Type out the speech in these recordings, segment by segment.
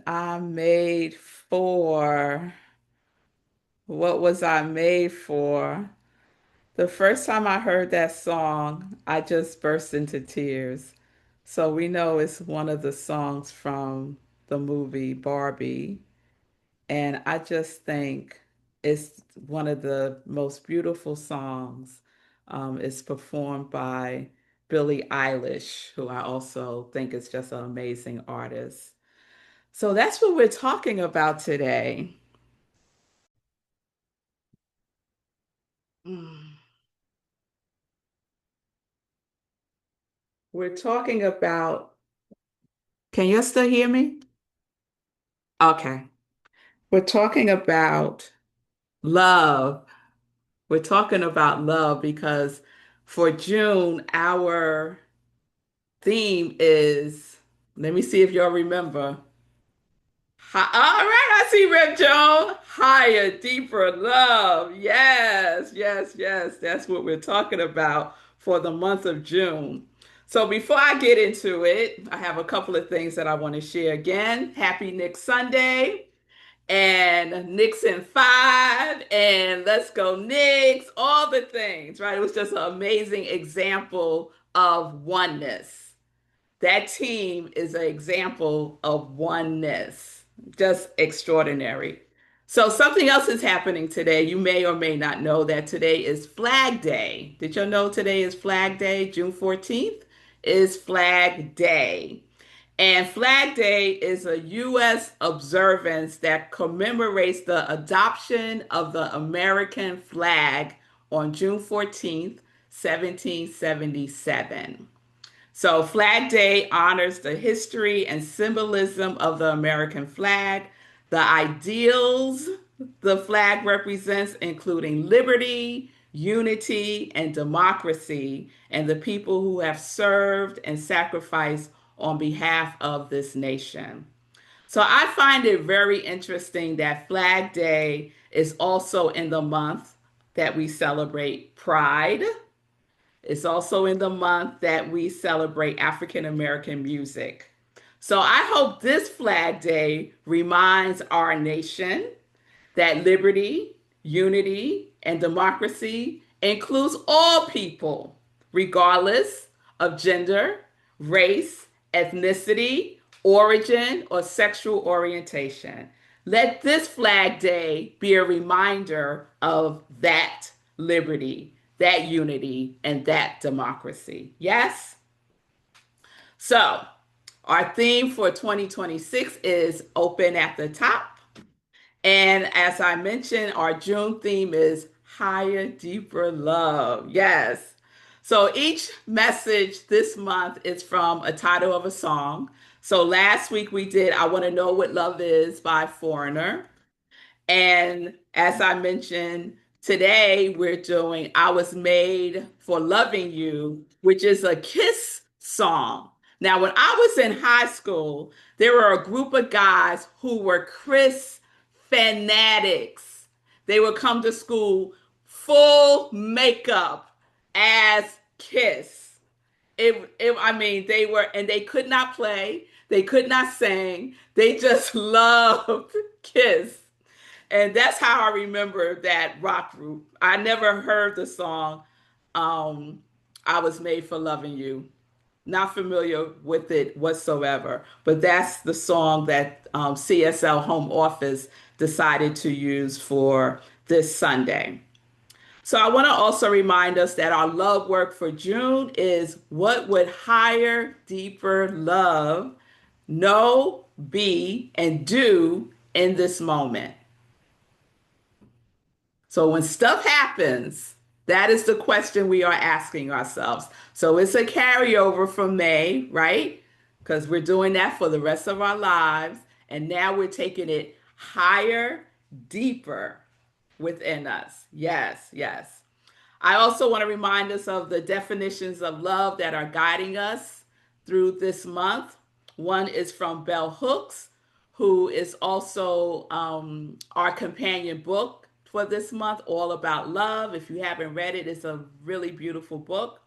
I made for? What was I made for? The first time I heard that song, I just burst into tears. So we know it's one of the songs from the movie Barbie. And I just think it's one of the most beautiful songs. It's performed by Billie Eilish, who I also think is just an amazing artist. So that's what we're talking about today. Mm. We're talking about, can you still hear me? Okay. We're talking about love. We're talking about love because for June, our theme is, let me see if y'all remember. All right, I see Rip Joan. Higher, deeper love. Yes, yes, yes. That's what we're talking about for the month of June. So before I get into it, I have a couple of things that I want to share again. Happy Nick Sunday and Knicks in five and let's go Knicks, all the things, right? It was just an amazing example of oneness. That team is an example of oneness, just extraordinary. So, something else is happening today. You may or may not know that today is Flag Day. Did you know today is Flag Day? June 14th is Flag Day. And Flag Day is a U.S. observance that commemorates the adoption of the American flag on June 14th, 1777. So, Flag Day honors the history and symbolism of the American flag, the ideals the flag represents, including liberty, unity, and democracy, and the people who have served and sacrificed on behalf of this nation. So, I find it very interesting that Flag Day is also in the month that we celebrate Pride. It's also in the month that we celebrate African American music. So I hope this Flag Day reminds our nation that liberty, unity, and democracy includes all people, regardless of gender, race, ethnicity, origin, or sexual orientation. Let this Flag Day be a reminder of that liberty, that unity, and that democracy. Yes? So, our theme for 2026 is open at the top. And as I mentioned, our June theme is higher, deeper love. Yes. So each message this month is from a title of a song. So last week we did I Want to Know What Love Is by Foreigner. And as I mentioned, today we're doing I Was Made for Loving You, which is a Kiss song. Now, when I was in high school, there were a group of guys who were Kiss fanatics. They would come to school full makeup as Kiss. I mean, they were, and they could not play, they could not sing, they just loved Kiss. And that's how I remember that rock group. I never heard the song um, I Was Made for Loving You. Not familiar with it whatsoever, but that's the song that CSL Home Office decided to use for this Sunday. So I want to also remind us that our love work for June is what would higher, deeper love know, be, and do in this moment? So when stuff happens, that is the question we are asking ourselves. So it's a carryover from May, right? Because we're doing that for the rest of our lives. And now we're taking it higher, deeper within us. Yes, yes. I also want to remind us of the definitions of love that are guiding us through this month. One is from Bell Hooks, who is also our companion book for this month, All About Love. If you haven't read it, it's a really beautiful book.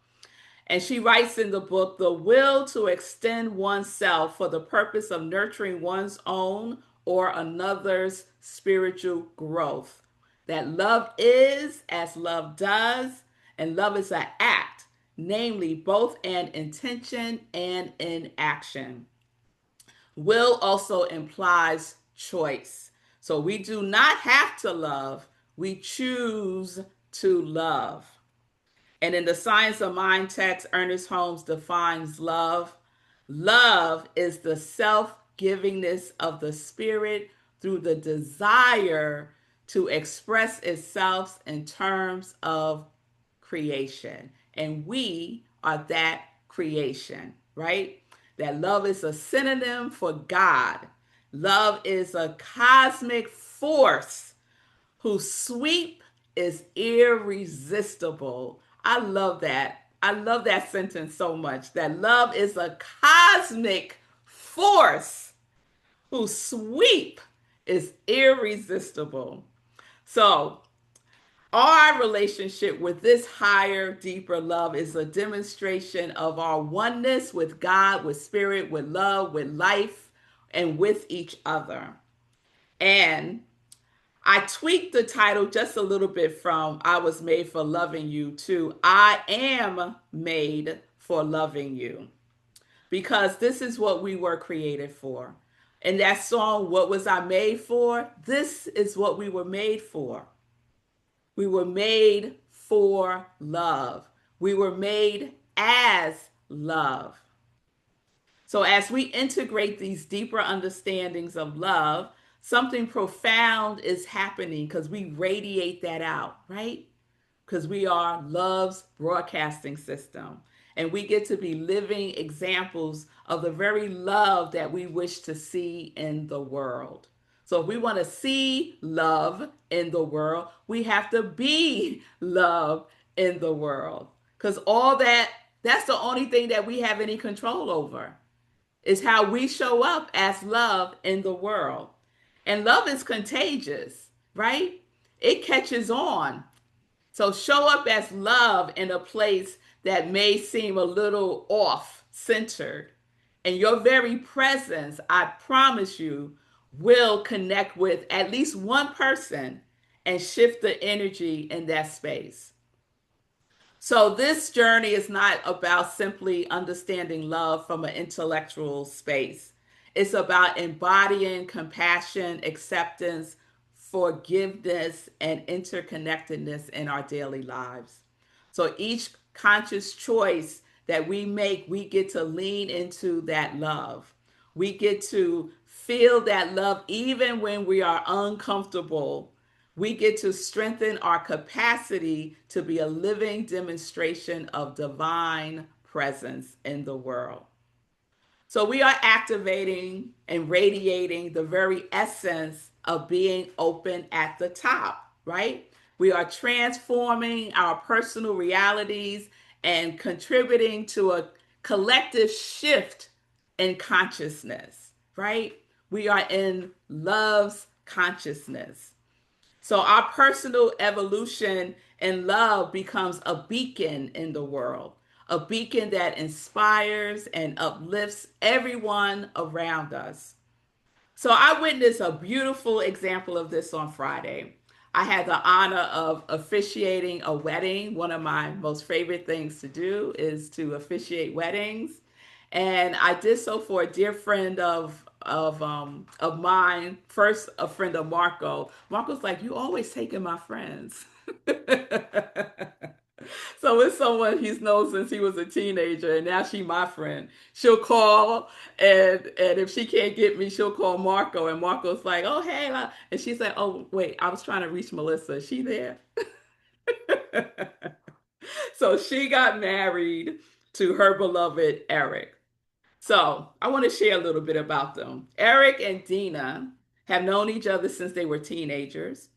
And she writes in the book, the will to extend oneself for the purpose of nurturing one's own or another's spiritual growth. That love is as love does, and love is an act, namely both an intention and an action. Will also implies choice. So we do not have to love, we choose to love. And in the Science of Mind text, Ernest Holmes defines love. Love is the self givingness of the spirit through the desire to express itself in terms of creation. And we are that creation, right? That love is a synonym for God. Love is a cosmic force whose sweep is irresistible. I love that. I love that sentence so much. That love is a cosmic force whose sweep is irresistible. So, our relationship with this higher, deeper love is a demonstration of our oneness with God, with spirit, with love, with life, and with each other. And I tweaked the title just a little bit from I was made for loving you to I am made for loving you. Because this is what we were created for. And that song, What Was I Made For? This is what we were made for. We were made for love. We were made as love. So, as we integrate these deeper understandings of love, something profound is happening because we radiate that out, right? Because we are love's broadcasting system. And we get to be living examples of the very love that we wish to see in the world. So if we want to see love in the world, we have to be love in the world. Because all that's the only thing that we have any control over is how we show up as love in the world. And love is contagious, right? It catches on. So show up as love in a place that may seem a little off centered. And your very presence, I promise you, will connect with at least one person and shift the energy in that space. So, this journey is not about simply understanding love from an intellectual space. It's about embodying compassion, acceptance, forgiveness, and interconnectedness in our daily lives. So, each conscious choice that we make, we get to lean into that love. We get to feel that love even when we are uncomfortable. We get to strengthen our capacity to be a living demonstration of divine presence in the world. So we are activating and radiating the very essence of being open at the top, right? We are transforming our personal realities and contributing to a collective shift in consciousness, right? We are in love's consciousness. So our personal evolution in love becomes a beacon in the world, a beacon that inspires and uplifts everyone around us. So I witnessed a beautiful example of this on Friday. I had the honor of officiating a wedding. One of my most favorite things to do is to officiate weddings. And I did so for a dear friend of mine. First, a friend of Marco. Marco's like, "You always taking my friends." So it's someone he's known since he was a teenager, and now she my friend. She'll call, and if she can't get me, she'll call Marco, and Marco's like, "Oh hey," and she's like, "Oh wait, I was trying to reach Melissa. Is she there?" So she got married to her beloved Eric. So I want to share a little bit about them. Eric and Dina have known each other since they were teenagers.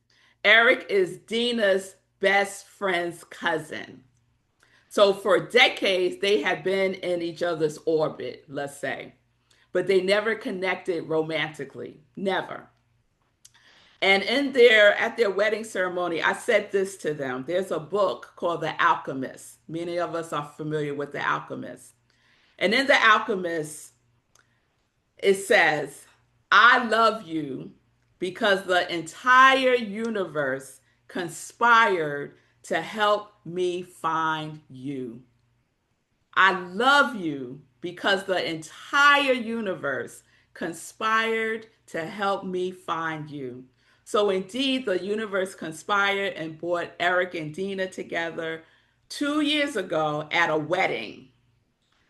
Eric is Dina's best friend's cousin. So for decades, they have been in each other's orbit, let's say, but they never connected romantically. Never. And in their at their wedding ceremony, I said this to them. There's a book called The Alchemist. Many of us are familiar with The Alchemist. And in The Alchemist, it says, I love you because the entire universe conspired to help me find you. I love you because the entire universe conspired to help me find you. So, indeed, the universe conspired and brought Eric and Dina together 2 years ago at a wedding.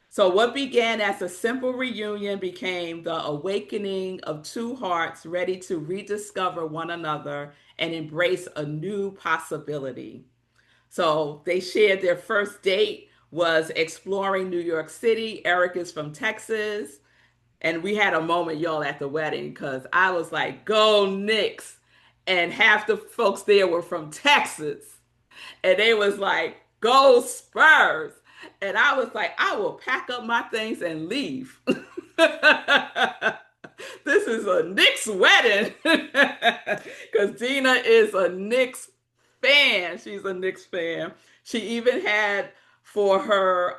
So, what began as a simple reunion became the awakening of two hearts ready to rediscover one another and embrace a new possibility. So, they shared their first date was exploring New York City. Eric is from Texas. And we had a moment, y'all, at the wedding because I was like, go Knicks. And half the folks there were from Texas and they was like, "Go Spurs!" And I was like, "I will pack up my things and leave." This is a Knicks wedding because Dina is a Knicks fan. She's a Knicks fan. She even had for her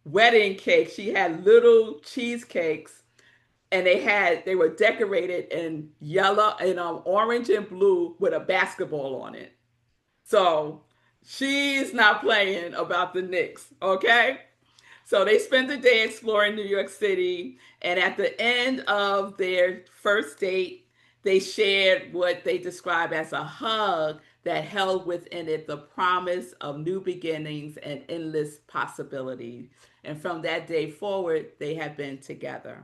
wedding cake. She had little cheesecakes and they were decorated in yellow and orange and blue with a basketball on it. So she's not playing about the Knicks, okay? So they spent the day exploring New York City, and at the end of their first date, they shared what they describe as a hug that held within it the promise of new beginnings and endless possibilities. And from that day forward, they have been together.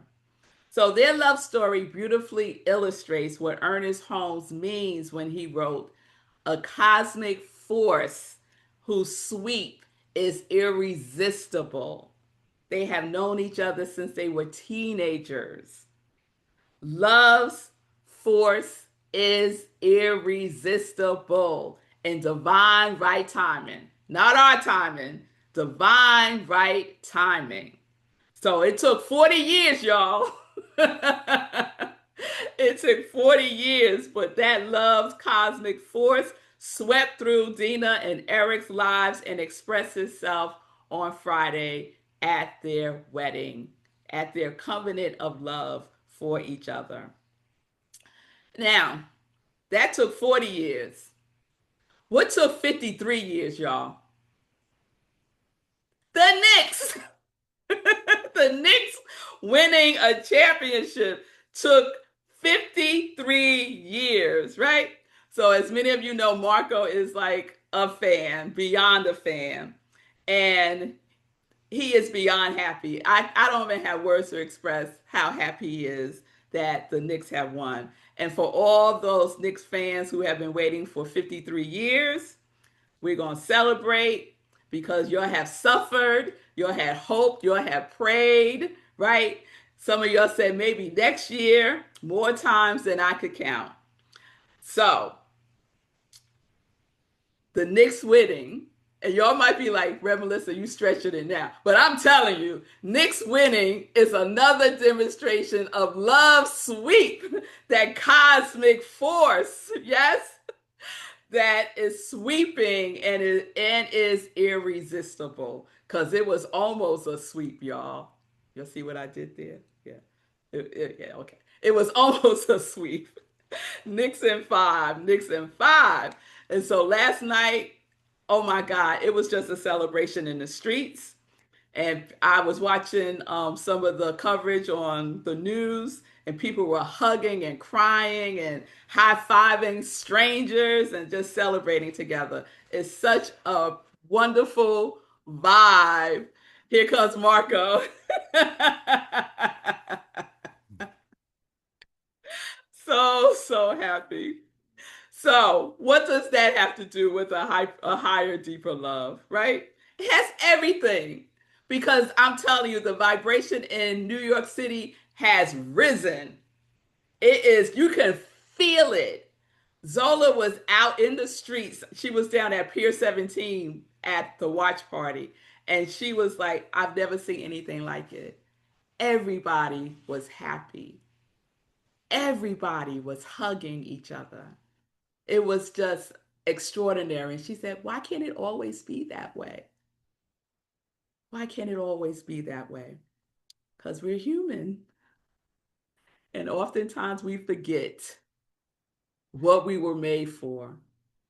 So their love story beautifully illustrates what Ernest Holmes means when he wrote, a cosmic force whose sweep is irresistible. They have known each other since they were teenagers. Love's force is irresistible in divine right timing. Not our timing, divine right timing. So it took 40 years, y'all. It took 40 years, but that love's cosmic force swept through Dina and Eric's lives and expressed itself on Friday at their wedding, at their covenant of love for each other. Now, that took 40 years. What took 53 years, y'all? The Knicks. The Knicks winning a championship took 53 years, right? So, as many of you know, Marco is like a fan, beyond a fan. And he is beyond happy. I don't even have words to express how happy he is that the Knicks have won. And for all those Knicks fans who have been waiting for 53 years, we're going to celebrate because y'all have suffered, y'all had hoped, y'all have prayed, right? Some of y'all said maybe next year, more times than I could count. So, the Knicks winning, and y'all might be like, Reverend Melissa, you stretching it now. But I'm telling you, Knicks winning is another demonstration of love sweep, that cosmic force, yes? That is sweeping and is irresistible because it was almost a sweep, y'all. You'll see what I did there. Yeah, yeah, okay. It was almost a sweep. Knicks in five, Knicks in five. And so last night, oh my God, it was just a celebration in the streets. And I was watching some of the coverage on the news, and people were hugging and crying and high fiving strangers and just celebrating together. It's such a wonderful vibe. Here comes Marco. So happy. So, what does that have to do with a higher, deeper love, right? It has everything. Because I'm telling you, the vibration in New York City has risen. It is, you can feel it. Zola was out in the streets. She was down at Pier 17 at the watch party. And she was like, I've never seen anything like it. Everybody was happy. everybody was hugging each other. It was just extraordinary. And she said, why can't it always be that way? Why can't it always be that way? Because we're human. And oftentimes we forget what we were made for.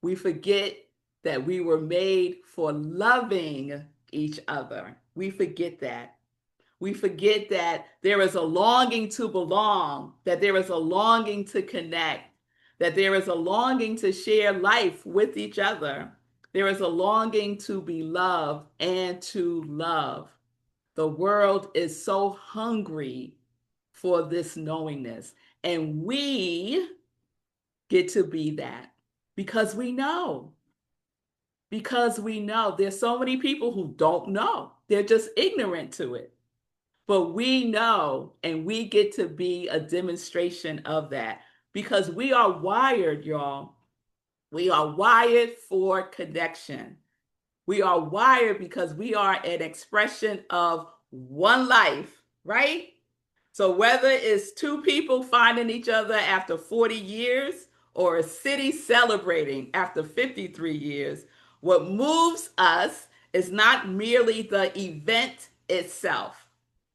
We forget that we were made for loving each other. We forget that. We forget that there is a longing to belong, that there is a longing to connect, that there is a longing to share life with each other. There is a longing to be loved and to love. The world is so hungry for this knowingness. And we get to be that because we know. Because we know there's so many people who don't know. They're just ignorant to it. But we know, and we get to be a demonstration of that because we are wired, y'all. We are wired for connection. We are wired because we are an expression of one life, right? So whether it's two people finding each other after 40 years or a city celebrating after 53 years, what moves us is not merely the event itself.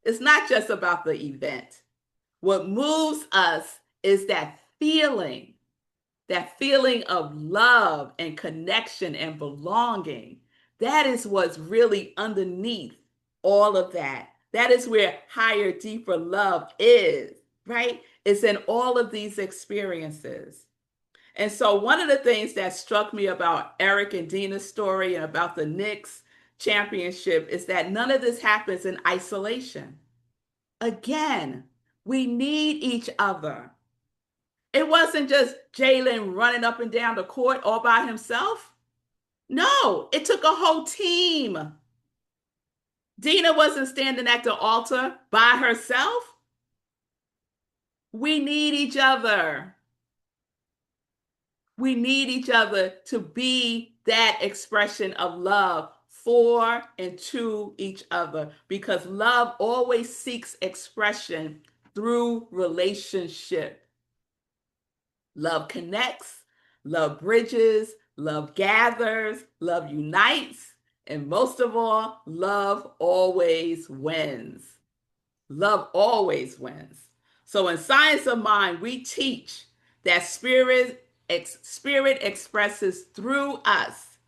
It's not just about the event. What moves us is that feeling of love and connection and belonging. That is what's really underneath all of that. That is where higher, deeper love is, right? It's in all of these experiences. And so, one of the things that struck me about Eric and Dina's story and about the Knicks championship is that none of this happens in isolation. Again, we need each other. It wasn't just Jalen running up and down the court all by himself. No, it took a whole team. Dina wasn't standing at the altar by herself. We need each other. We need each other to be that expression of love for and to each other because love always seeks expression through relationship. Love connects, love bridges, love gathers, love unites, and most of all, love always wins. Love always wins. So in Science of Mind, we teach that spirit expresses through us.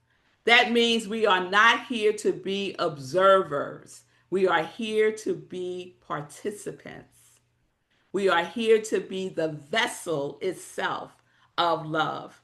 That means we are not here to be observers. We are here to be participants. We are here to be the vessel itself of love.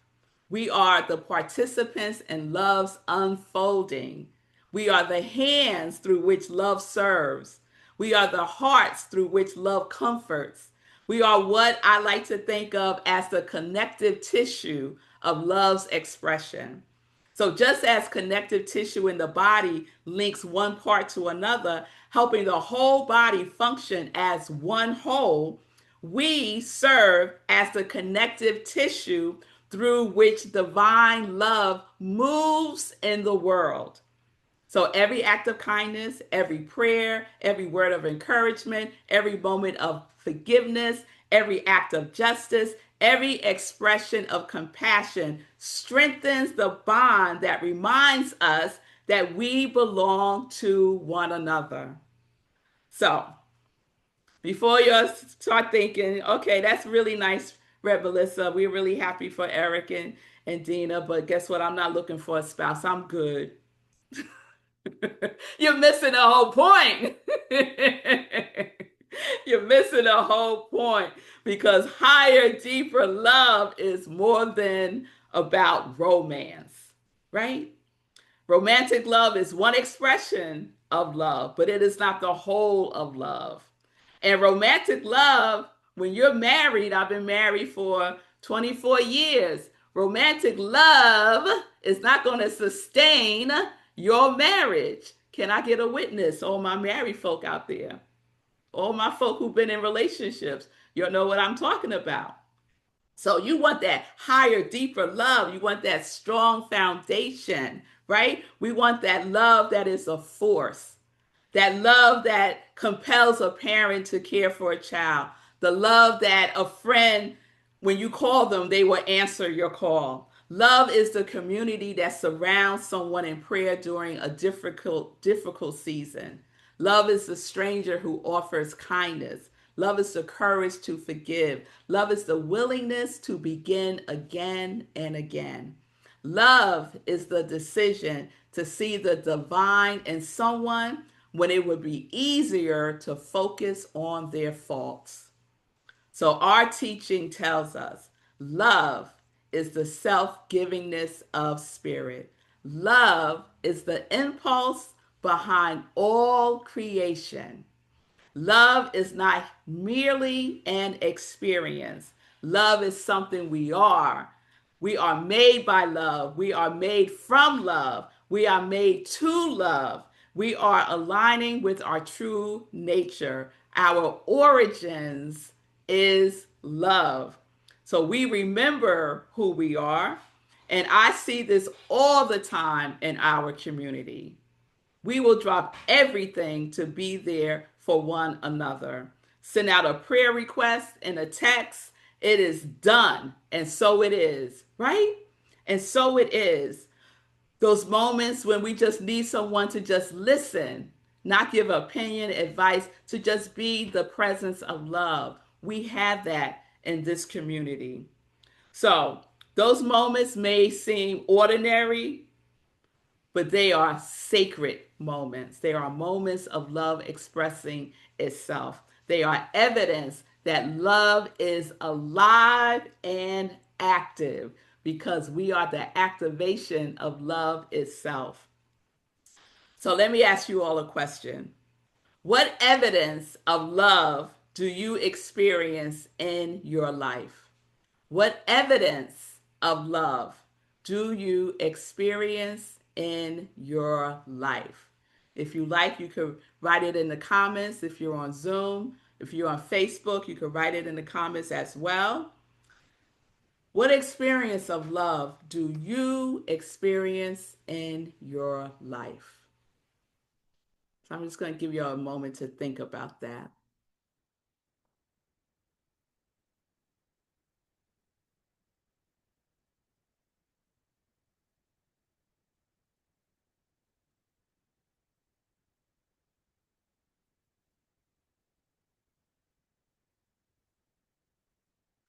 We are the participants in love's unfolding. We are the hands through which love serves. We are the hearts through which love comforts. We are what I like to think of as the connective tissue of love's expression. So, just as connective tissue in the body links one part to another, helping the whole body function as one whole, we serve as the connective tissue through which divine love moves in the world. So every act of kindness, every prayer, every word of encouragement, every moment of forgiveness, every act of justice, every expression of compassion strengthens the bond that reminds us that we belong to one another. So before you start thinking, okay, that's really nice, Red Melissa. We're really happy for Eric and Dina, but guess what? I'm not looking for a spouse. I'm good. You're missing the whole point. You're missing the whole point because higher, deeper love is more than about romance, right? Romantic love is one expression of love, but it is not the whole of love. And romantic love, when you're married, I've been married for 24 years. Romantic love is not going to sustain your marriage. Can I get a witness? All my married folk out there, all my folk who've been in relationships, you know what I'm talking about. So you want that higher, deeper love. You want that strong foundation, right? We want that love that is a force, that love that compels a parent to care for a child, The love that a friend, when you call them, they will answer your call. Love is the community that surrounds someone in prayer during a difficult season. Love is the stranger who offers kindness. Love is the courage to forgive. Love is the willingness to begin again and again. Love is the decision to see the divine in someone when it would be easier to focus on their faults. So, our teaching tells us love is the self givingness of spirit. Love is the impulse behind all creation. Love is not merely an experience. Love is something we are. We are made by love. We are made from love. We are made to love. We are aligning with our true nature. Our origins is love. So we remember who we are. And I see this all the time in our community. We will drop everything to be there for one another. Send out a prayer request in a text. It is done. And so it is, right? And so it is. Those moments when we just need someone to just listen, not give opinion, advice, to just be the presence of love. We have that in this community. So those moments may seem ordinary, but they are sacred moments. They are moments of love expressing itself. They are evidence that love is alive and active because we are the activation of love itself. So let me ask you all a question. What evidence of love do you experience in your life? What evidence of love do you experience in your life? If you like, you could write it in the comments. If you're on Zoom, if you're on Facebook, you could write it in the comments as well. What experience of love do you experience in your life? So I'm just going to give you a moment to think about that.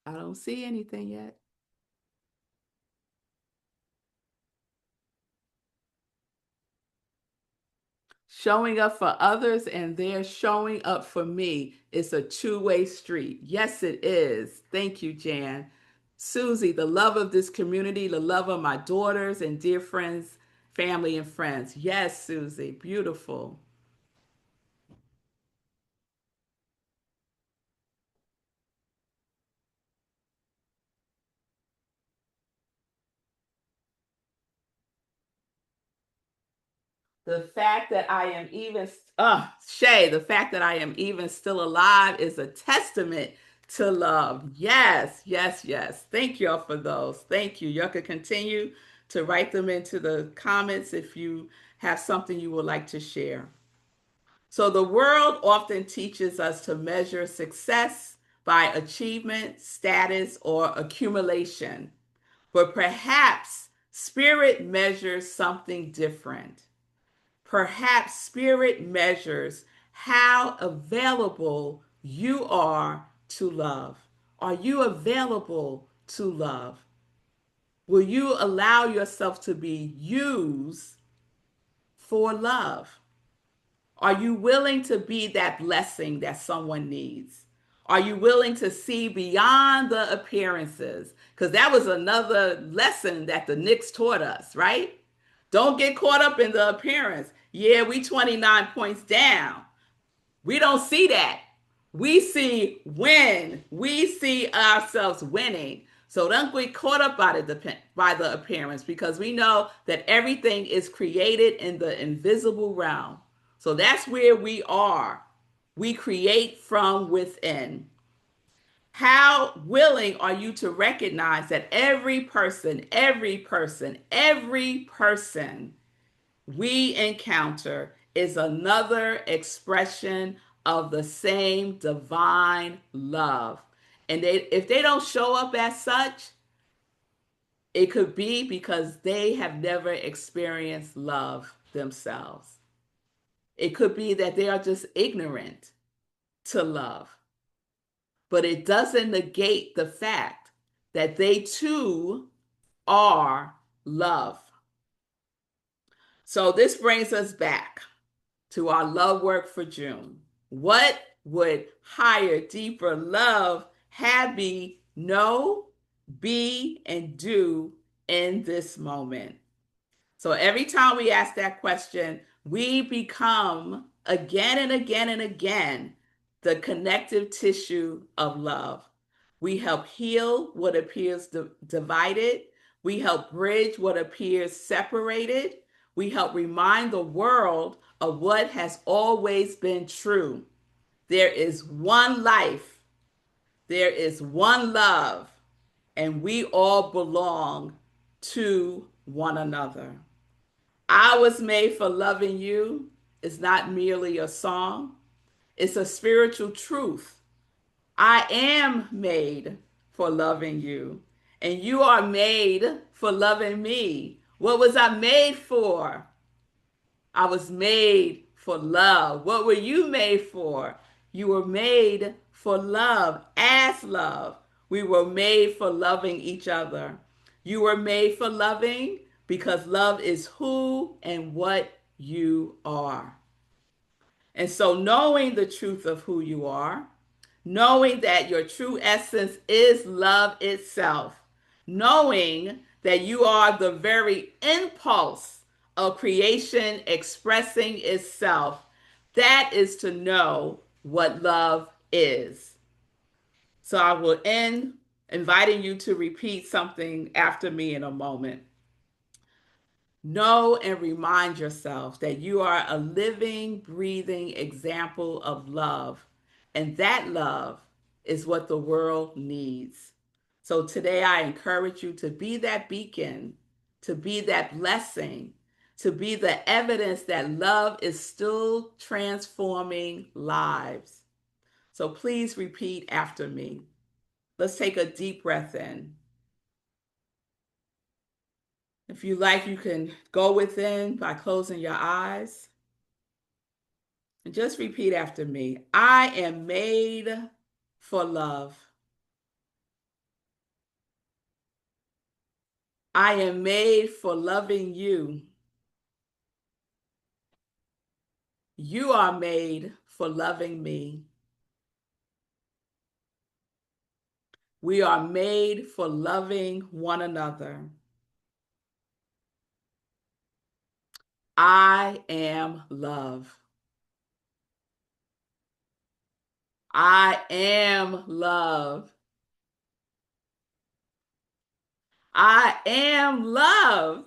I don't see anything yet. Showing up for others and they're showing up for me. It's a two-way street. Yes, it is. Thank you, Jan. Susie, the love of this community, the love of my daughters and dear friends, family, and friends. Yes, Susie, beautiful. The fact that I am even, Shay, the fact that I am even still alive is a testament to love. Yes, yes, yes. Thank y'all for those. Thank you. Y'all can continue to write them into the comments if you have something you would like to share. So, the world often teaches us to measure success by achievement, status, or accumulation, but perhaps spirit measures something different. Perhaps spirit measures how available you are to love. Are you available to love? Will you allow yourself to be used for love? Are you willing to be that blessing that someone needs? Are you willing to see beyond the appearances? Because that was another lesson that the Knicks taught us, right? Don't get caught up in the appearance. Yeah, we 29 points down. We don't see that. We see win. We see ourselves winning. So don't get caught up by the appearance because we know that everything is created in the invisible realm. So that's where we are. We create from within. How willing are you to recognize that every person we encounter is another expression of the same divine love. And if they don't show up as such, it could be because they have never experienced love themselves. It could be that they are just ignorant to love. But it doesn't negate the fact that they too are love. So this brings us back to our love work for June. What would higher, deeper love have me know, be, and do in this moment? So every time we ask that question, we become again and again and again the connective tissue of love. We help heal what appears divided. We help bridge what appears separated. We help remind the world of what has always been true. There is one life, there is one love, and we all belong to one another. I was made for loving you is not merely a song, it's a spiritual truth. I am made for loving you, and you are made for loving me. What was I made for? I was made for love. What were you made for? You were made for love, as love. We were made for loving each other. You were made for loving because love is who and what you are. And so, knowing the truth of who you are, knowing that your true essence is love itself, knowing that you are the very impulse of creation expressing itself, that is to know what love is. So I will end inviting you to repeat something after me in a moment. Know and remind yourself that you are a living, breathing example of love. And that love is what the world needs. So today I encourage you to be that beacon, to be that blessing, to be the evidence that love is still transforming lives. So please repeat after me. Let's take a deep breath in. If you like, you can go within by closing your eyes and just repeat after me. I am made for love. I am made for loving you. You are made for loving me. We are made for loving one another. I am love. I am love. I am love.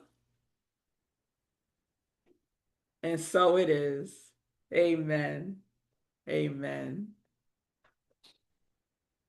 And so it is. Amen. Amen.